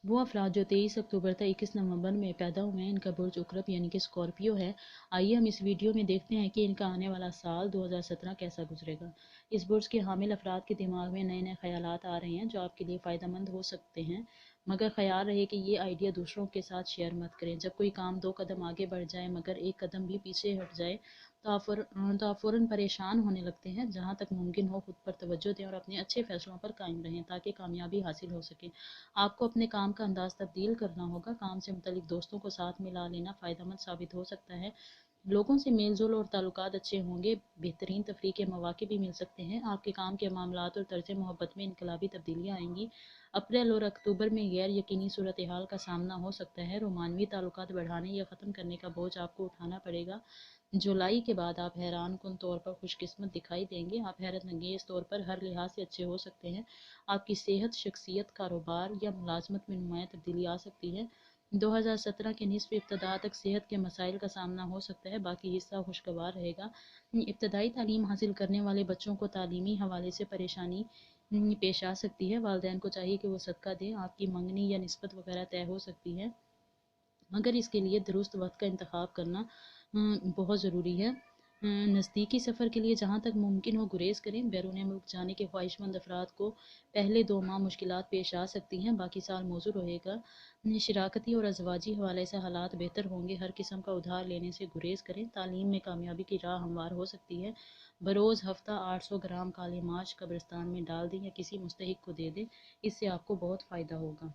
وہ अफराद जो 23 अक्टूबर तक 21 नवंबर में पैदा हुए हैं, इनका बुर्ज उक्रब यानी कि स्कॉर्पियो है। आइए हम इस वीडियो में देखते हैं कि इनका आने वाला साल 2017 कैसा गुजरेगा। इस बुर्ज के हामिल अफराद के दिमाग में नए नए ख्यालात आ रहे हैं जो आपके लिए फ़ायदेमंद हो सकते हैं, मगर ख्याल रहे कि ये आइडिया दूसरों के साथ शेयर मत करें। जब कोई काम 2 कदम आगे बढ़ जाए मगर 1 कदम भी पीछे हट जाए तो आप फ़ौरन परेशान होने लगते हैं। जहाँ तक मुमकिन हो खुद पर तवज्जो दें और अपने अच्छे फ़ैसलों पर कायम रहें ताकि कामयाबी हासिल हो सके। आपको अपने काम का अंदाज तब्दील करना होगा। काम से मुतल्लिक दोस्तों को साथ मिला लेना फ़ायदेमंद साबित हो सकता है। लोगों से मेल जोल और ताल्लुकात अच्छे होंगे। बेहतरीन तफरीह के मौके भी मिल सकते हैं। आपके काम के मामलात और तर्ज मोहब्बत में इनकलाबी तब्दीलियाँ आएंगी। अप्रैल और अक्टूबर में गैर यकीनी सूरत हाल का सामना हो सकता है। रोमानवी ताल्लुकात बढ़ाने या ख़त्म करने का बोझ आपको उठाना पड़ेगा। जुलाई के बाद आप हैरान कुन तौर पर खुशकिस्मत दिखाई देंगे। आप हैरत अंगेज़ तौर पर हर लिहाज से अच्छे हो सकते हैं। आपकी सेहत, शख्सियत, कारोबार या मुलाजमत में नुमायाँ तब्दीली आ सकती है। 2017 के निसफ़ इब्तदा तक सेहत के मसाइल का सामना हो सकता है, बाकी हिस्सा खुशगवार रहेगा। इब्तदाई तालीम हासिल करने वाले बच्चों को तालीमी हवाले से परेशानी पेश आ सकती है। वालिदैन को चाहिए कि वो सदका दें। आपकी मंगनी या निस्बत वगैरह तय हो सकती है, मगर इसके लिए दुरुस्त वक्त का इंतखाब करना बहुत ज़रूरी है। नज़दीकी सफ़र के लिए जहाँ तक मुमकिन हो गुरेज करें। बैरून मुल्क जाने के ख्वाहिशमंद अफराद को पहले 2 माह मुश्किलात पेश आ सकती हैं, बाकी साल मौजूद रहेगा। शराकती और अजवाजी हवाले से हालात बेहतर होंगे। हर किस्म का उधार लेने से गुरेज करें। तालीम में कामयाबी की राह हमवार हो सकती है। बरोज़ हफ्ता 800 ग्राम काले माश कब्रिस्तान में डाल दें या किसी मुस्तहिक को दे दें। इससे आपको बहुत फ़ायदा होगा।